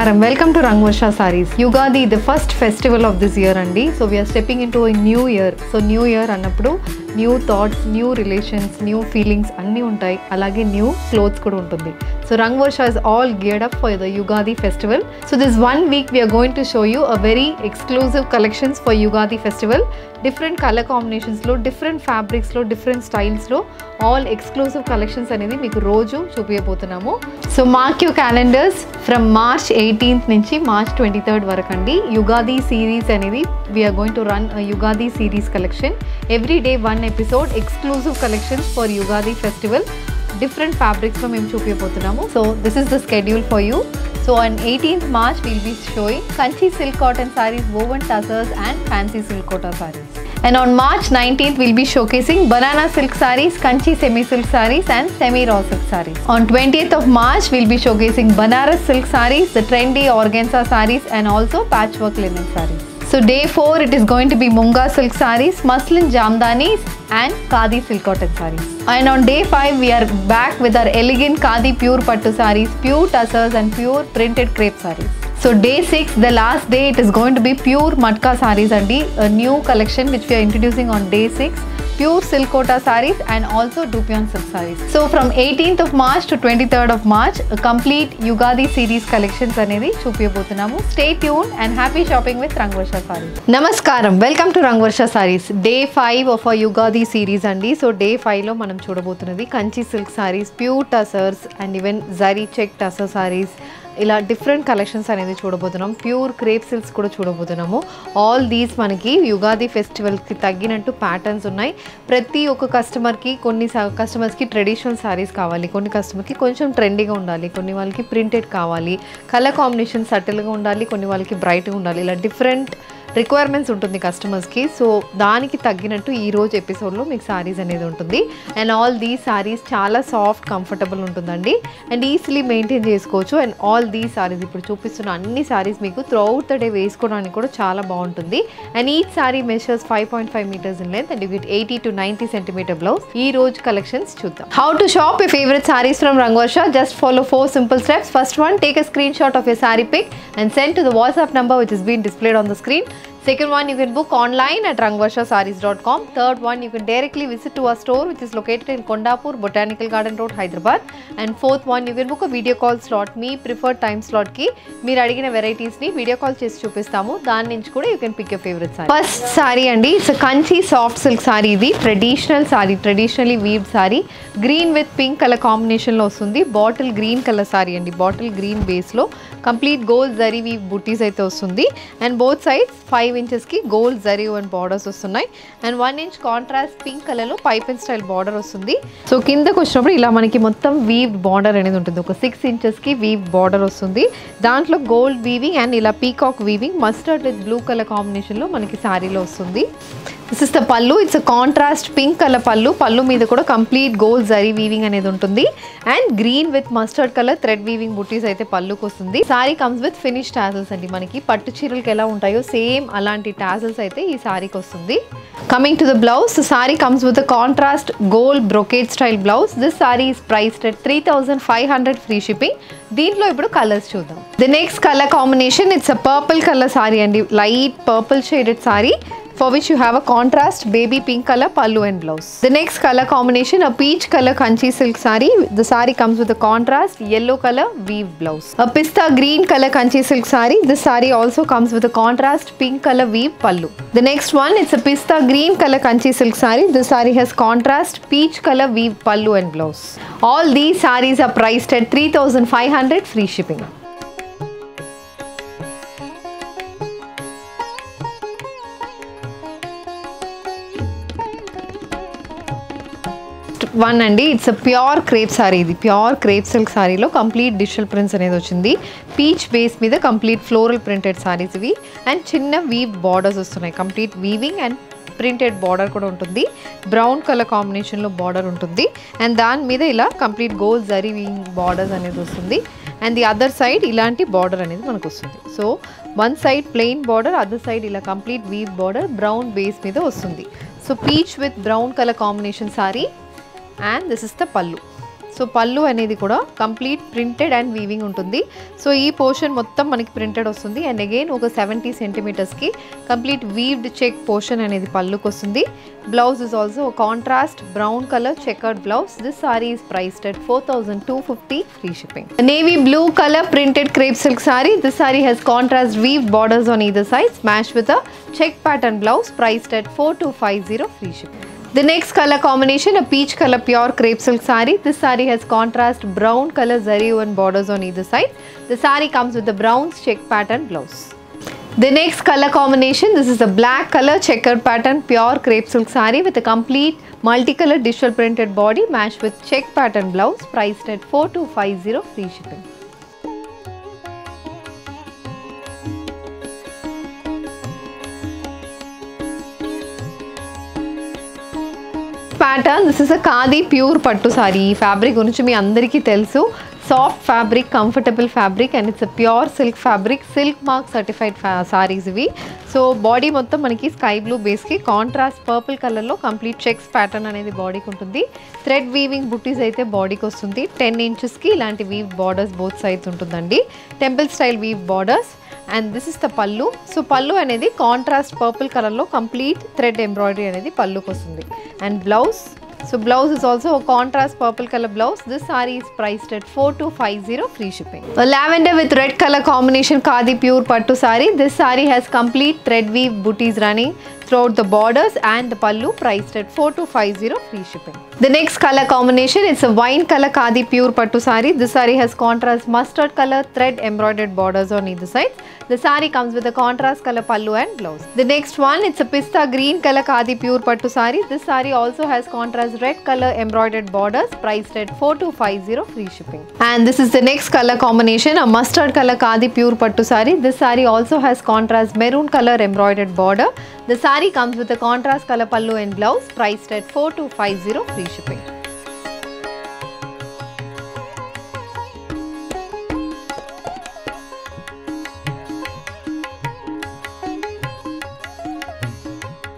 Namaskaram, welcome to Rangvarsha Sarees. Yugadi, the first festival of this year andi. So we are stepping into a new year. So new year annappudu new thoughts, new relations, new feelings anni untai. Alage new clothes kuda untundi. So Rangvarsha is all geared up for the Yugadi festival. So this 1 week we are going to show you a very exclusive collections for Yugadi festival. Different color combinations lo, different fabrics lo, different styles lo, all exclusive collections anedi meeku roju chupiyabothunamu. So mark your calendars from March 18th nunchi March 23rd varakandi Yugadi series anedi we are going to run a Yugadi series collection. Every day one episode, exclusive collections for Yugadi festival. Different fabrics lo mem chupiyabothunamu. So this is the schedule for you. So on 18th March we will be showing Kanchi silk cotton sarees, woven tassels and fancy silk kota sarees. And on March 19th we will be showcasing banana silk sarees, Kanchi semi silk sarees and semi raw silk sarees. On 20th of March we will be showcasing Banaras silk sarees, the trendy organza sarees and also patchwork linen sarees. So day 4 it is going to be Munga silk sarees, muslin jamdanis and Khadi silk cotton sarees. And on day 5 we are back with our elegant Khadi pure pattu sarees, pure tassels and pure printed crepe sarees. So day 6, the last day, it is going to be pure matka sarees andi, a new collection which we are introducing on day 6. Pure silk kota sarees and also Dupion silk sarees. So from 18th of March to 23rd of March, a complete Yugadi series collections anedi chupiyabothunamu. Stay tuned and happy shopping with Rangvarsha Sarees. Namaskaram, welcome to Rangvarsha Sarees. Day 5 of our Yugadi series andi. So day 5 lo manam chudabothunadi Kanchi silk sarees, pure tassels and even zari check tassel sarees. ఇలా different collections అనేది చూడబోతున్నాం. Pure crepe silks కూడా చూడబోతున్నాము. All these మనకి యుగాది ఫెస్టివల్కి తగ్గినట్టు patterns ఉన్నాయి. ప్రతి ఒక్క కస్టమర్కి కొన్ని కస్టమర్స్కి ట్రెడిషనల్ సారీస్ కావాలి, కొన్ని కస్టమర్కి కొంచెం ట్రెండీగా ఉండాలి, కొన్ని వాళ్ళకి ప్రింటెడ్ కావాలి, కలర్ కాంబినేషన్ సటిల్గా ఉండాలి, కొన్ని వాళ్ళకి బ్రైట్గా ఉండాలి. ఇలా డిఫరెంట్ రిక్వైర్మెంట్స్ ఉంటుంది కస్టమర్స్కి. సో దానికి తగ్గినట్టు ఈరోజు ఎపిసోడ్లో మీకు సారీస్ అనేది ఉంటుంది. అండ్ ఆల్ దీస్ సారీస్ చాలా సాఫ్ట్ కంఫర్టబుల్ ఉంటుందండి అండ్ ఈజీలీ మెయింటైన్ చేసుకోవచ్చు. అండ్ ఆల్ దీస్ సారీస్ ఇప్పుడు చూపిస్తున్న అన్ని సారీస్ మీకు త్రూ అవుట్ ద డే వేసుకోవడానికి కూడా చాలా బాగుంటుంది. And each sorry measures 5.5 meters in length and you get 80 to 90 centimeter blouse. ఈ రోజు కలెక్షన్స్ చూద్దాం. How to shop your favorite sarees from Rangvarsha? Just follow 4 simple steps. First one, take a screenshot of your saree pic and send to the WhatsApp number which is being displayed on the screen. Second one, you can book online at rangvarshasarees.com. Third one, you can directly visit to our store which is located in Kondapur, Botanical Garden Road, Hyderabad. And fourth one, you can book a video call slot. Me preferred time slot ki meer adigina varieties ni video call chesi chupistamu. Dan nunchi kuda you can pick your favorite saree. First saree andi, it's a Kanchi soft silk saree. Idi traditional saree, traditionally weaved saree. Green with pink color combination lo ostundi. Bottle green color saree andi, bottle green base lo complete gold zari weave booties aithe ostundi. And both sides 5 inches ki gold zari and borders వస్తున్నాయి. And 1 inch contrast pink colour లో pipe and style border వస్తుంది. So కిందకు వచ్చినప్పుడు ఇలా మనకి మొత్తం weave border అనేది ఉంటుంది. ఒక 6 inches కి వీవ్ బార్డర్ వస్తుంది. దాంట్లో గోల్డ్ వీవింగ్ అండ్ ఇలా peacock weaving mustard with blue colour combination లో మనకి సారీలో వస్తుంది. దిస్ ఇస్ ద పల్లు. It's a contrast pink colour పల్లు. పల్లు మీద కూడా కంప్లీట్ గోల్డ్ జరీ వీవింగ్ అనేది ఉంటుంది. And green with mustard colour thread weaving బుటీస్ అయితే పల్లుకి వస్తుంది. Sorry comes with finish tassels అండి. మనకి పట్టు చీరలకు ఎలా ఉంటాయో సేమ్ అలాంటి టాజల్స్ అయితే ఈ సారీకి వస్తుంది. Coming to the blouse, sari comes with a contrast gold brocade style blouse. This sari is priced at 3,500 free shipping. దీంట్లో ఇప్పుడు కలర్స్ చూద్దాం. The next colour combination, it's a purple colour sari అండి. Light purple shaded sari for which you have a contrast baby pink color pallu and blouse. The next color combination, a peach color Kanchi silk saree. The saree comes with a contrast yellow color weave blouse. A pista green color Kanchi silk saree. This saree also comes with a contrast pink color weave pallu. The next one, it's a pista green color Kanchi silk saree. This saree has contrast peach color weave pallu and blouse. All these sarees are priced at 3,500 free shipping. One అండి, it's a pure crepe sari. ఇది pure crepe silk సారీలో complete digital prints అనేది వచ్చింది. Peach base మీద complete floral printed saris ఇవి. And చిన్న weave borders వస్తున్నాయి. Complete weaving and printed border కూడా ఉంటుంది. బ్రౌన్ కలర్ కాంబినేషన్లో బార్డర్ ఉంటుంది. అండ్ దాని మీద ఇలా complete gold zari weaving borders అనేది వస్తుంది. అండ్ ది అదర్ సైడ్ ఇలాంటి బార్డర్ అనేది మనకు వస్తుంది. So one side plain border, other side ఇలా complete weave border brown base మీద వస్తుంది. So peach with brown colour combination sari. And this is the pallu. So pallu అనేది కూడా కంప్లీట్ ప్రింటెడ్ అండ్ వీవింగ్ ఉంటుంది. సో ఈ పోర్షన్ మొత్తం మనకి ప్రింటెడ్ వస్తుంది. అండ్ అగైన్ ఒక 70 సెంటీమీటర్స్కి కంప్లీట్ వీవ్డ్ చెక్ పోర్షన్ అనేది పళ్ళుకి వస్తుంది. Blouse is also contrast brown colour checkered blouse. This sari is priced at 4,250 free shipping. A navy blue color printed crepe silk saree. This saree has contrast weaved borders on either sides matched with a check pattern blouse, priced at 4,250 free shipping. The next color combination, a peach color pure crepe silk saree. This saree has contrast brown color zari woven borders on either side. The saree comes with the brown check pattern blouse. The next color combination, this is a black color checkered pattern pure crepe silk saree with a complete multicolor digital printed body matched with check pattern blouse, priced at 4,250 free shipping. Pattern, this is a khadi pure pattu saree. Fabric గురించి మీ అందరికీ తెలుసు. Soft fabric, comfortable fabric and it's pure silk fabric, silk mark certified saris ఇవి. So body మొత్తం మనకి sky blue బేస్కి contrast purple కలర్లో complete checks pattern అనేది బాడీకి ఉంటుంది. థ్రెడ్ వీవింగ్ బుట్టీస్ అయితే బాడీకి వస్తుంది. 10 ఇంచెస్కి ఇలాంటి వీవ్ బార్డర్స్ బోత్ సైడ్స్ ఉంటుందండి. Temple style weave borders. And this is the pallu. So pallu అనేది కాంట్రాస్ట్ పర్పుల్ కలర్లో కంప్లీట్ థ్రెడ్ ఎంబ్రాయిడరీ అనేది పళ్ళుకి వస్తుంది. And blouse, so blouse is also a contrast purple color blouse. This saree is priced at 4,250 free shipping. A lavender with red color combination khadi pure pattu saree. This saree has complete thread weave booties running throughout the borders and the pallu, priced at 4,250 free shipping. The next color combination is a wine color khadi pure pattu saree. This saree has contrast mustard color thread embroidered borders on either side. The saree comes with a contrast color pallu and blouse. The next one, it's a pista green color khadi pure pattu saree. This saree also has contrast red color embroidered borders, priced at 4,250 free shipping. And this is the next color combination, a mustard color khadi pure pattu saree. This saree also has contrast maroon color embroidered border. The saree comes with a contrast color pallu and blouse, priced at 4,250 free shipping.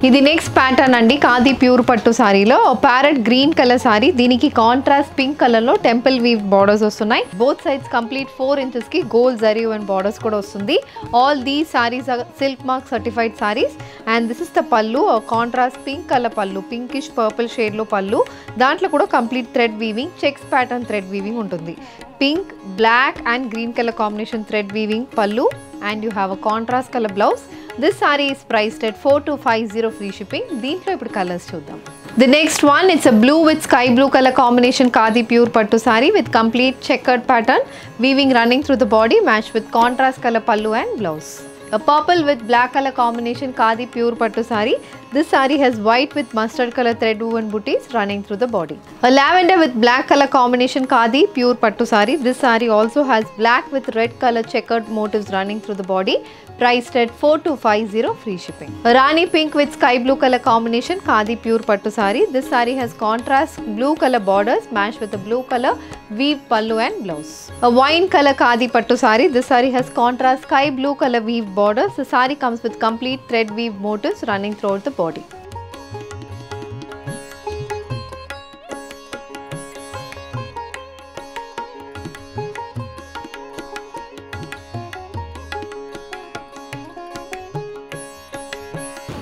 ఇది next pattern అండి. Khadi pure పట్టు సారీలో parrot green colour sari. దీనికి contrast pink colour లో temple weave borders వస్తున్నాయి. Both sides complete 4 inches కి gold zari and borders కూడా వస్తుంది. All these saris are silk mark certified saris. And this is the pallu, contrast pink colour pallu, pinkish purple shade లో పల్లు. దాంట్లో కూడా complete thread weaving, checks pattern thread weaving ఉంటుంది. Pink, black and green colour combination thread weaving pallu. And you have a contrast colour blouse. This saree is priced at 4,250 free shipping. దీంట్లో ఇప్పుడు colours చూద్దాం. The next one, it's a blue with sky blue color combination khadi pure pattu saree with complete checkered pattern weaving running through the body matched with contrast color pallu and blouse. A purple with black color combination khadi pure pattu saree. This saree has white with mustard color thread woven booties running through the body. A lavender with black color combination khadi pure pattu saree. This saree also has black with red color checkered motifs running through the body, priced at 4,250 free shipping. A rani pink with sky blue color combination khadi pure pattu saree. This saree has contrast blue color borders matched with a blue color weave pallu and blouse. A wine color khadi pattu saree. This saree has contrast sky blue color weave borders. The saree comes with complete thread weave motifs running throughout the body.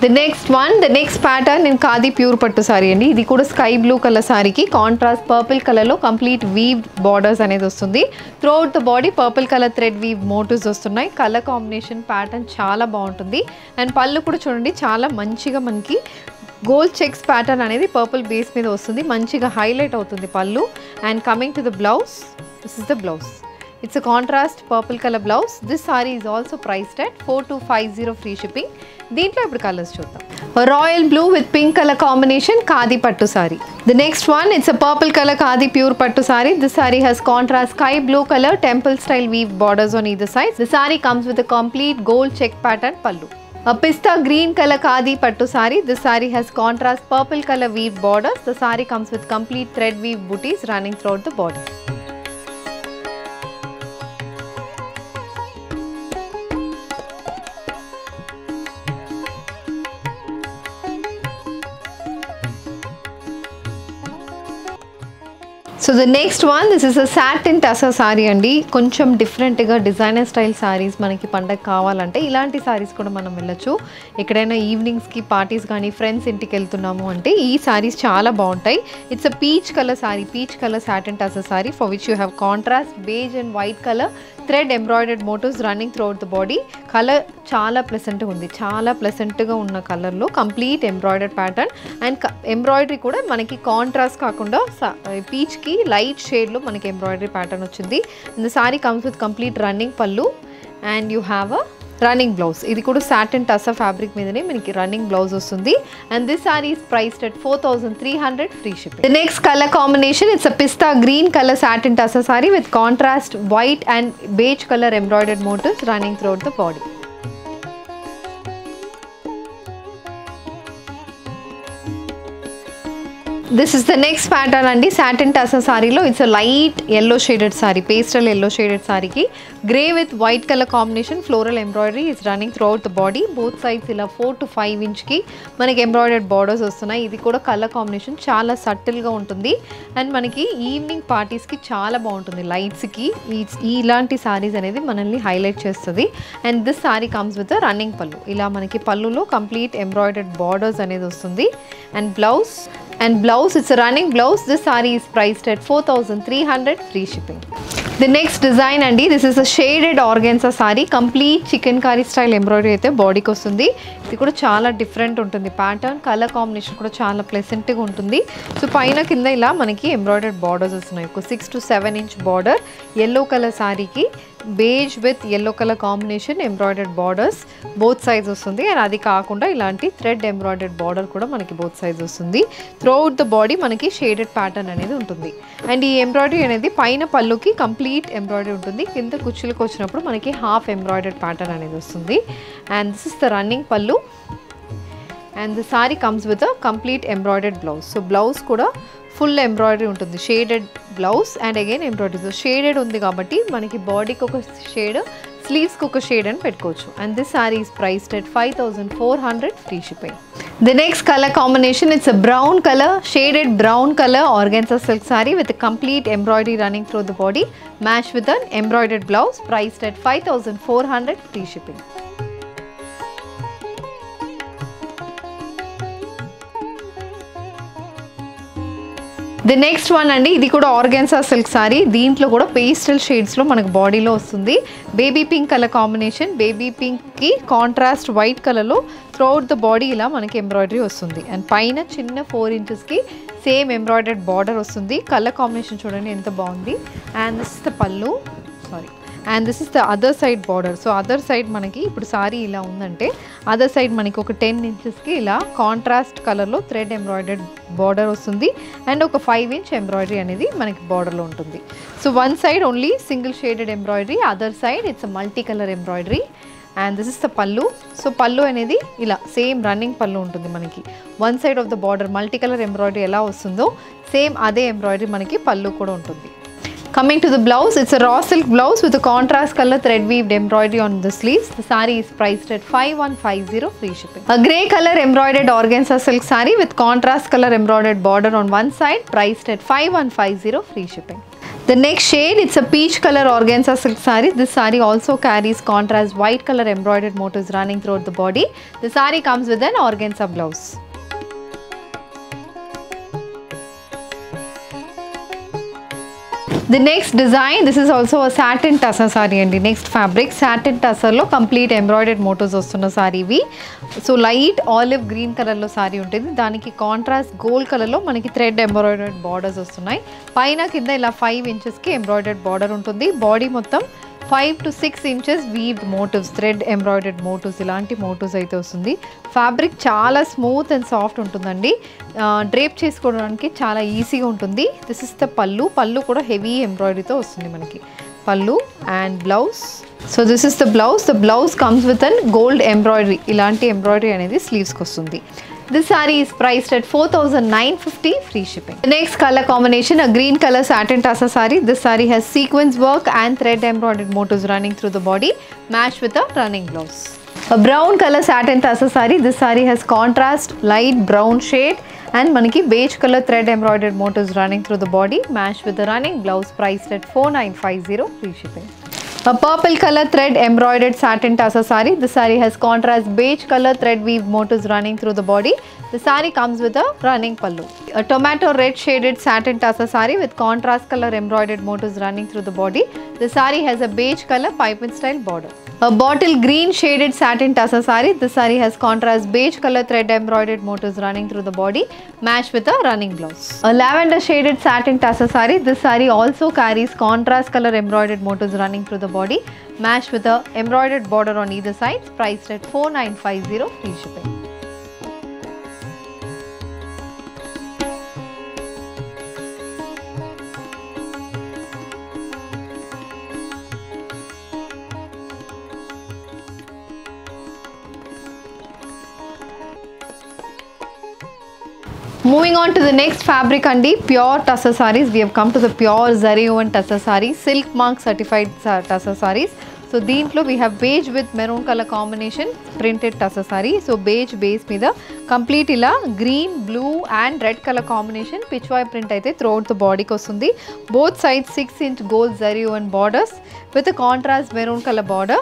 The next one, the next pattern in khadi pure pattu saree andi. Idi kuda sky blue color saree ki contrast purple color lo complete weaved borders anedi vastundi. Throughout the body purple color thread weave motifs vastunnai. Color combination pattern chaala baaguntundi. And pallu kuda chudandi chaala manchiga manki gold checks pattern అనేది purple base మీద వస్తుంది. మంచిగా highlight అవుతుంది పళ్ళు. And coming to the blouse, this is the blouse. It's a contrast purple colour blouse. This sorry is also priced at 4,250 free shipping. దీంట్లో ఇప్పుడు colours చూద్దాం. Royal blue with pink colour combination khadi పట్టు sorry. The next one, it's a purple color khadi pure pattu saree. This saree has contrast sky blue color temple style weave borders on either side. The saree comes with a complete gold check pattern pallu. A pista green color khadi pattu saree. This saree has contrast purple color weave borders. The saree comes with complete thread weave booties running throughout the body. So the next one, this is a satin tussar sorry అండి. కొంచెం డిఫరెంట్గా designer style saris మనకి పండగ కావాలంటే ఇలాంటి సారీస్ కూడా మనం వెళ్ళొచ్చు. ఎక్కడైనా ఈవినింగ్స్కి పార్టీస్ కానీ ఫ్రెండ్స్ ఇంటికి వెళ్తున్నాము అంటే ఈ సారీస్ చాలా బాగుంటాయి. It's a peach colour sari, peach colour satin tussar sari for which you have contrast beige and white colour thread embroidered motifs running throughout the body. Colour చాలా ప్లెసెంట్గా ఉంది, చాలా ప్లెసెంట్గా ఉన్న కలర్లో complete embroidered pattern and embroidery కూడా మనకి కాంట్రాస్ట్ కాకుండా పీచ్కి లైట్ షేడ్లో మనకి ఎంబ్రాయిడరీ ప్యాటర్న్ వచ్చింది. The sari comes with complete running pallu and you have a running blouse. ఇది కూడా సాటిన్ టసా ఫ్యాబ్రిక్ మీదనే మనకి రన్నింగ్ బ్లౌజ్ వస్తుంది. And this sari is priced at 4,300 free shipping. The next colour combination, it's a pista green colour satin tussar sari with contrast white and beige colour embroidered motifs running throughout the body. This is the next pattern అండి. Satin tussar సారీలో it's a light yellow shaded sari, pastel yellow shaded సారీకి grey with white colour combination floral embroidery is running throughout the body. Both sides ఇలా 4 to 5 ఇంచ్కి మనకి embroidered borders వస్తున్నాయి. ఇది కూడా colour combination చాలా సటిల్గా ఉంటుంది అండ్ మనకి ఈవినింగ్ పార్టీస్కి చాలా బాగుంటుంది. లైట్స్కి ఇలాంటి సారీస్ అనేది మనల్ని హైలైట్ చేస్తుంది. And this sorry comes with running పళ్ళు. ఇలా మనకి పళ్ళులో కంప్లీట్ ఎంబ్రాయిడర్డ్ బార్డర్స్ అనేది వస్తుంది. And blouse it's a running blouse. This saree is priced at 4,300 free shipping. The next design అండి, this is a shaded organza saree, complete chicken curry style embroidery అయితే బాడీకి వస్తుంది. ఇది కూడా చాలా డిఫరెంట్ ఉంటుంది ప్యాటర్న్, కలర్ కాంబినేషన్ కూడా చాలా ప్లెసెంట్గా ఉంటుంది. సో పైన కింద ఇలా మనకి ఎంబ్రాయిడర్డ్ బార్డర్స్ వస్తున్నాయి. ఒక 6 to 7 inch border yellow colour సారీకి beige with yellow colour combination embroidered borders both size వస్తుంది. అండ్ అది కాకుండా ఇలాంటి థ్రెడ్ ఎంబ్రాయిడర్డ్ బార్డర్ కూడా మనకి బోత్ సైజ్ వస్తుంది. త్రూ అవుట్ ద బాడీ మనకి షేడెడ్ ప్యాటర్న్ అనేది ఉంటుంది. అండ్ ఈ ఎంబ్రాయిడరీ అనేది పైన పళ్ళుకి కంప్లీట్ ఎంబ్రాయిడరీ ఉంటుంది, కింద కుచ్చులకు వచ్చినప్పుడు మనకి హాఫ్ ఎంబ్రాయిడర్డ్ ప్యాటర్న్ అనేది వస్తుంది. And this is the running pallu and the sari comes with a complete embroidered blouse. So blouse కూడా ఫుల్ ఎంబ్రాయిడరీ ఉంటుంది, shaded blouse and again embroidery. So shaded ఉంది కాబట్టి మనకి బాడీకి ఒక షేడ్, స్లీవ్స్కి ఒక షేడ్ అని పెట్టుకోవచ్చు. And this sari is priced at 5,400 free shipping. The next color combination, it's a brown color, shaded brown color organza silk saree with a complete embroidery running through the body, matched with an embroidered blouse, priced at 5,400 free shipping. The next one అండి, ఇది కూడా organza silk sorry. దీంట్లో కూడా pastel షేడ్స్లో మనకు బాడీలో వస్తుంది. Baby pink colour combination, baby పింక్కి contrast white కలర్లో త్రూ అవుట్ ద బాడీ ఇలా మనకి ఎంబ్రాయిడరీ వస్తుంది. అండ్ పైన చిన్న 4 inchesకి సేమ్ ఎంబ్రాయిడర్డ్ బార్డర్ వస్తుంది. కలర్ కాంబినేషన్ చూడండి ఎంత బాగుంది. And this is the pallu, and this is the other side border. So other side మనకి ఇప్పుడు సారీ ఇలా ఉందంటే అదర్ సైడ్ మనకి ఒక 10 inchesకి ఇలా కాంట్రాస్ట్ కలర్లో థ్రెడ్ ఎంబ్రాయిడర్డ్ బార్డర్ వస్తుంది. అండ్ ఒక 5 inch ఎంబ్రాయిడరీ అనేది మనకి బార్డర్లో ఉంటుంది. So one side only single shaded embroidery, other side it's a multi colour embroidery. And this is the pallu. So pallu అనేది ఇలా సేమ్ రన్నింగ్ పళ్ళు ఉంటుంది మనకి. One side of the border multi colour embroidery ఎలా వస్తుందో సేమ్ అదే ఎంబ్రాయిడరీ మనకి పళ్ళు కూడా ఉంటుంది. Coming to the blouse, it's a raw silk blouse with a contrast color thread weaved embroidery on the sleeves. The saree is priced at 5,150 free shipping. A grey color embroidered organza silk saree with contrast color embroidered border on one side, priced at 5,150 free shipping. The next shade, it's a peach color organza silk saree. This saree also carries contrast white color embroidered motifs running throughout the body. The saree comes with an organza blouse. The next design, this is also a satin tussar saree and the next fabric satin tussar lo complete embroidered motifs vastunna saree ivi. So light olive green color lo saree untadi, daniki contrast gold color lo manaki thread embroidered borders vastunnai. Paina kinda ila 5 inches ki embroidered border untundi. Body mottham 5 to 6 inches weaved motifs, thread embroidered motifs, ఇలాంటి motifs అయితే వస్తుంది. Fabric చాలా smooth and soft ఉంటుందండి. Drape చేసుకోవడానికి చాలా ఈజీగా ఉంటుంది. This is the పళ్ళు. పళ్ళు కూడా హెవీ ఎంబ్రాయిడరీతో వస్తుంది మనకి. పళ్ళు and blouse. So this is the blouse. The blouse comes with an gold embroidery. ఇలాంటి ఎంబ్రాయిడరీ అనేది స్లీవ్స్కి వస్తుంది. This saree is priced at 4,950 free shipping. The next color combination, a green color satin tussar saree. This saree has sequence work and thread embroidered motifs running through the body, matched with a running blouse. A brown color satin tussar saree. This saree has contrast light brown shade And manaki beige color thread embroidered motifs running through the body, matched with the running blouse, priced at 4950, free shipping. A purple color thread embroidered satin tassel saree. The saree has contrast beige color thread weave motifs running through the body. The saree comes with a running pallu. A tomato red shaded satin tassel saree with contrast color embroidered motifs running through the body. The saree has a beige color pipe style border. A bottle green shaded satin tassel saree. The saree has contrast beige color thread embroidered motifs running through the body, matched with a running blouse. A lavender shaded satin tassel saree. This saree also carries contrast color embroidered motifs running through the body, matched with a embroidered border on either side, priced at 4950, free shipping. Moving on to the next fabric andi, pure tussar sarees. We have come to the pure zari woven tussar sarees, silk mark certified tussar sarees. So deentlo we have beige with maroon color combination printed tussar saree. So beige base meeda complete ila green, blue and red color combination pitchwai print aithe throughout the body ki ostundi. Both sides 6-inch gold zari woven borders with a contrast maroon color border.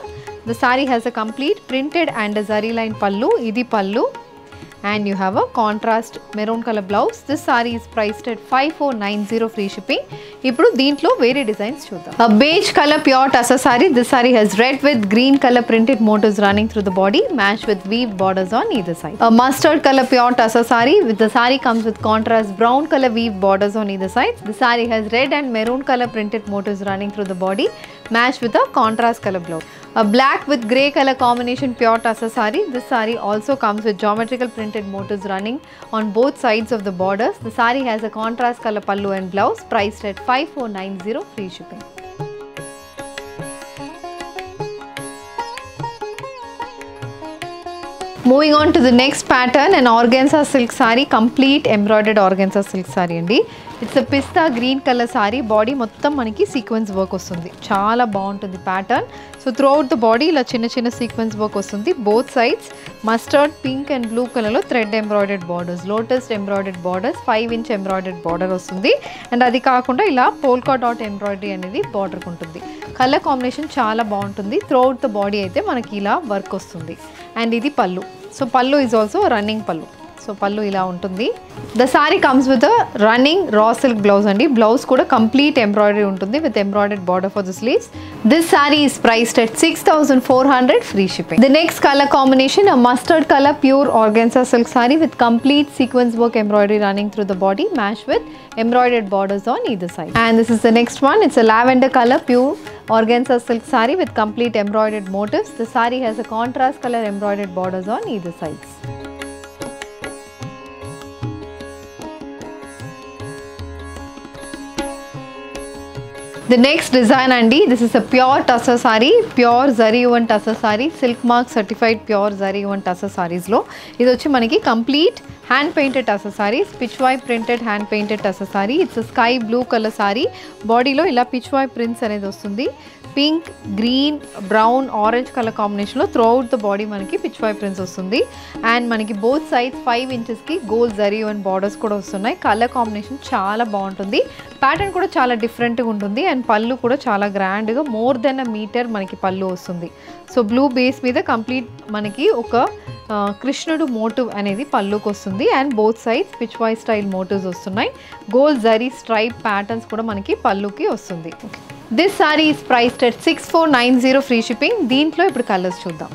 The saree has a complete printed and a zari line pallu. Idi pallu. And you have a contrast maroon color blouse. This saree is priced at 5490, free shipping. Ippudu deentlo vere designs chuddam. A beige color pure tussar saree. This saree has red with green color printed motifs running through the body, matched with weave borders on either side. A mustard color pure tussar saree. With the saree comes with contrast brown color weave borders on either side. The saree has red and maroon color printed motifs running through the body, matched with a contrast color blouse. A black with grey color combination pure tussar saree. This saree also comes with geometrical printed motifs running on both sides of the borders. The saree has a contrast color pallu and blouse, priced at 5490, free shipping. Moving on to the next pattern, an organza silk saree, complete embroidered organza silk saree andi. It's a pista green color saree, body మొత్తం మనకి sequence work వస్తుంది. చాలా బాగుంటుంది pattern. So throughout the body ఇలా చిన్న చిన్న sequence work వస్తుంది. Both sides mustard pink and blue కలర్లో thread embroidered borders, lotus embroidered borders, 5-inch embroidered border వస్తుంది. అండ్ అది కాకుండా ఇలా పోల్కా డాట్ ఎంబ్రాయిడరీ అనేది బార్డర్కి ఉంటుంది. కలర్ కాంబినేషన్ చాలా బాగుంటుంది. త్రూఅవుట్ ద బాడీ అయితే మనకి ఇలా వర్క్ వస్తుంది. అండ్ ఇది పళ్ళు. సో పళ్ళు ఈజ్ ఆల్సో రన్నింగ్ పళ్ళు. సో పళ్ళు ఇలా ఉంటుంది. The sari comes with running raw silk blouse అండి. బ్లౌజ్ కూడా కంప్లీట్ ఎంబ్రాయిడరీ ఉంటుంది with embroidered border for the sleeves. This sari is priced at 6400, free shipping. The next colour combination, a mustard color pure organza silk saree with complete sequence work embroidery running through the body, matched with embroidered borders on either side. And this is the next one. It's a lavender color pure organza silk saree with complete embroidered motifs. The saree has a contrast color embroidered borders on either sides. The next design andi, this is a pure tussar saree, pure zari woven tussar saree, silk mark certified pure zari woven tussar sarees lo idi vachi manaki complete hand painted tussar sarees, pitchwai printed hand painted tussar saree. It's a sky blue color saree, body lo ila pitchwai prints anedi vastundi. Pink, green, brown, orange colour కాంబినేషన్లో throughout the body మనకి pichwai prints వస్తుంది. And మనకి both sides 5 inchesకి gold zari and borders కూడా వస్తున్నాయి. Colour combination చాలా బాగుంటుంది. Pattern కూడా చాలా డిఫరెంట్గా ఉంటుంది. అండ్ పళ్ళు కూడా చాలా గ్రాండ్గా మోర్ దెన్ 1 meter మనకి పళ్ళు వస్తుంది. సో బ్లూ బేస్ మీద కంప్లీట్ మనకి ఒక కృష్ణుడు మోటివ్ అనేది పళ్ళుకి వస్తుంది. And both sides Pichwai style motifs వస్తున్నాయి. గోల్డ్ జరీ స్ట్రైప్ ప్యాటర్న్స్ కూడా మనకి పళ్ళుకి వస్తుంది. This saree is priced at 6490, free shipping. దీంట్లో ఇప్పుడు కలర్స్ చూద్దాం.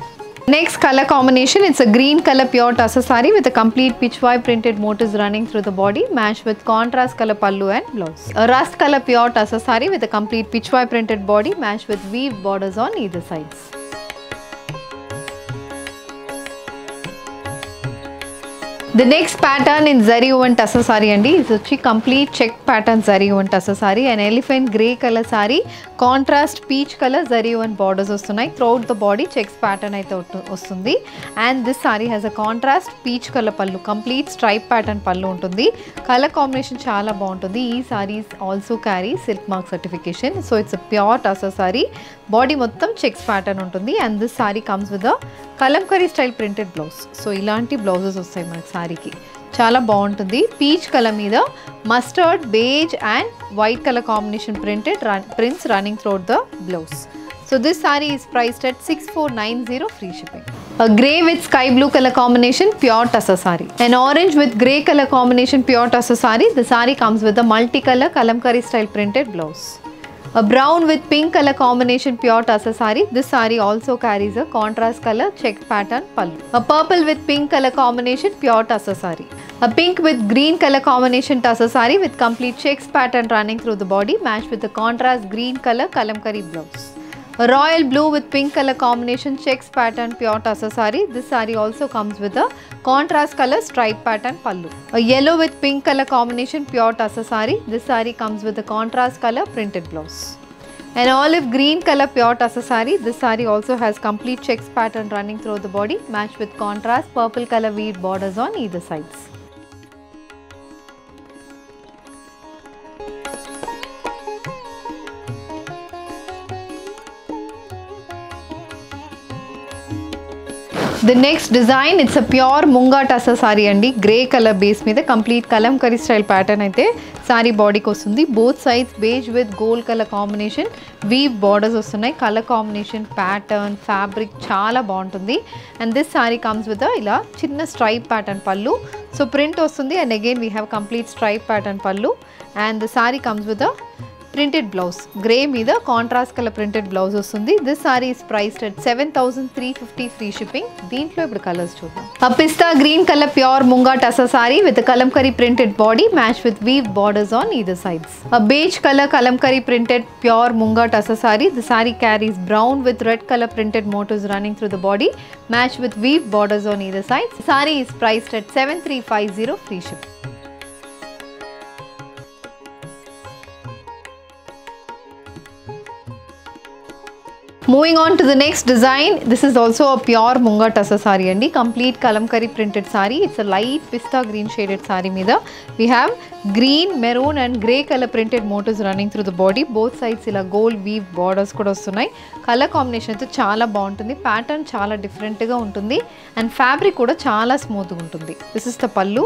Next color combination, it's a green color pure tussar saree with a complete pitchwai printed motifs running through the body, matched with contrast color pallu and blouse. A rust color pure tussar saree with a complete pitchwai printed body, matched with weave borders on either sides. The next pattern in zari woven tussar saree andi, is a complete check pattern zari woven tussar saree, an elephant grey color saree, contrast peach color zari woven borders వస్తున్నాయి. throughout the body checks pattern అయితే వస్తుంది. and this saree has a contrast peach color pallu, complete stripe pattern pallu ఉంటుంది. Colour combination చాలా బాగుంటుంది. ఈ sarees also carry silk mark certification. so it's a pure tussar saree, body మొత్తం checks pattern ఉంటుంది. and this saree comes with a kalamkari style printed blouse. So ఇలాంటి blouses వస్తాయి మనకి సారీకి. చాలా బాగుంటుంది. పీచ్ కలర్ మీద mustard, beige and white colour combination prints running throughout the blouse. So this saree is priced at 6490 free shipping. A grey with sky blue color combination pure tussar saree. An orange with grey color combination pure tussar saree. The saree comes with a multicolor kalamkari style printed blouse. A brown with pink color combination pure tussar saree. This saree also carries a contrast color checked pattern pallu. A purple with pink color combination pure tussar saree. A pink with green color combination tussar saree with complete checks pattern running through the body matched with the contrast green color kalamkari blouse. A royal blue with pink color combination checks pattern pure tussar saree. This saree also comes with a contrast color stripe pattern pallu. A yellow with pink color combination pure tussar saree. This saree comes with a contrast color printed blouse. An olive green color pure tussar saree. This saree also has complete checks pattern running through the body matched with contrast purple color weave borders on either sides. The next design, it's a pure munga tussar saree andi. Grey color base మీద complete kalamkari style pattern అయితే saree body కి వస్తుంది. Both sides beige with gold color combination weave borders వస్తున్నాయి. Color combination, pattern, fabric చాలా బాగుంటుంది. And this saree comes with a ఇలా చిన్న stripe pattern pallu. So print వస్తుంది and again we have complete stripe pattern pallu and the saree comes with a printed blouse. Grey మీద contrast color printed blouse వస్తుంది. This saree is priced at 7350 free shipping. దీంట్లో ఇప్పుడు colours చూద్దాం. A pista green color pure munga tussar saree with a kalamkari printed body matched with weave borders on either sides. A beige color kalamkari printed pure munga tussar saree. The saree carries brown with red color printed motifs running through the body matched with weave borders on either side. The saree is priced at 7350 free shipping. Moving on to the next design, this is also a pure munga tussar saree andi. Complete kalamkari printed saree. It's a light pista green shaded saree mida. We have green, maroon and grey color printed motifs running through the body. Both sides ila gold weave borders kuda vastunnai. Color combination aithe chaala baaguntundi. Pattern chaala different ga untundi and fabric kuda chaala smooth ga untundi. This is the pallu.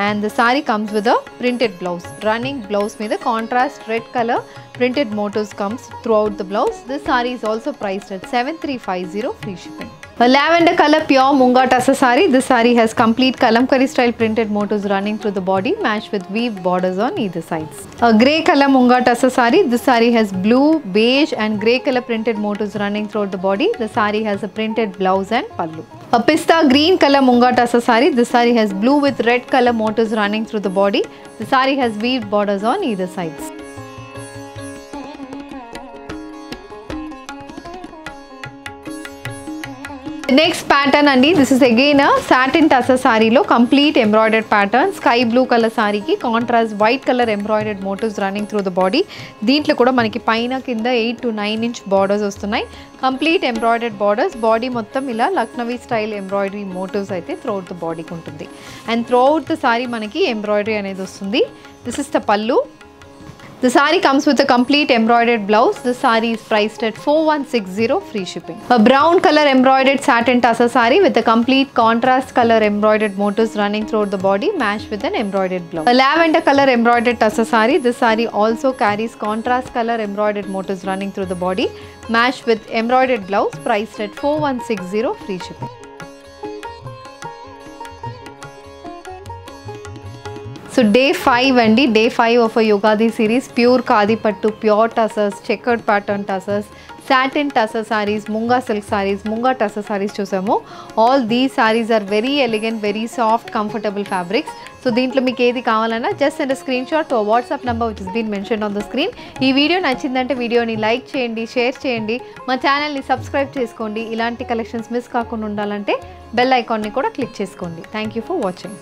And the saree comes with a printed blouse. Running blouse meeda contrast red color printed motifs comes throughout the blouse. This saree is also priced at 7350 free shipping. A lavender color pure munga tussar saree. This saree has complete kalamkari style printed motifs running through the body matched with weave borders on either sides. A grey color munga tussar saree. This saree has blue, beige and grey color printed motifs running throughout the body. The saree has a printed blouse and pallu. A pista green color munga tussar saree. This saree has blue with red color motifs running through the body. The saree has weaved borders on either sides. Next pattern andi, this is again a satin tussar saree lo complete embroidered pattern. Sky blue color saree ki contrast white color embroidered motifs running through the body. Deentlo kuda manaki paina kinda 8 to 9 inch borders vastunnai. Complete embroidered borders. Body mottam ila Lucknowi style embroidery motifs aithe throughout the body ki untundi. And throughout the saree manaki embroidery anedi vastundi. This is the pallu. The saree comes with a complete embroidered blouse. The saree is priced at 4160 free shipping. A brown color embroidered satin tussar saree with a complete contrast color embroidered motifs running throughout the body matched with an embroidered blouse. A lavender color embroidered tussar saree. This saree also carries contrast color embroidered motifs running through the body matched with embroidered blouse priced at 4160 free shipping. So day 5 andi, day 5 of a Yugadi series, pure Khadi Pattu, pure tussars, checkered pattern tussars, satin tussar sarees, munga silk sarees, munga tussar sarees chusamo. All these sarees are very elegant, very soft, comfortable fabrics. So deentlo meeku edi kavalana just send a screenshot to a WhatsApp number which has been mentioned on the screen. Ee video nachindante video ni like cheyandi, share cheyandi, ma channel ni subscribe cheskondi. Ilanti collections miss kaakunda undalante bell icon ni kuda click cheskondi. Thank you for watching.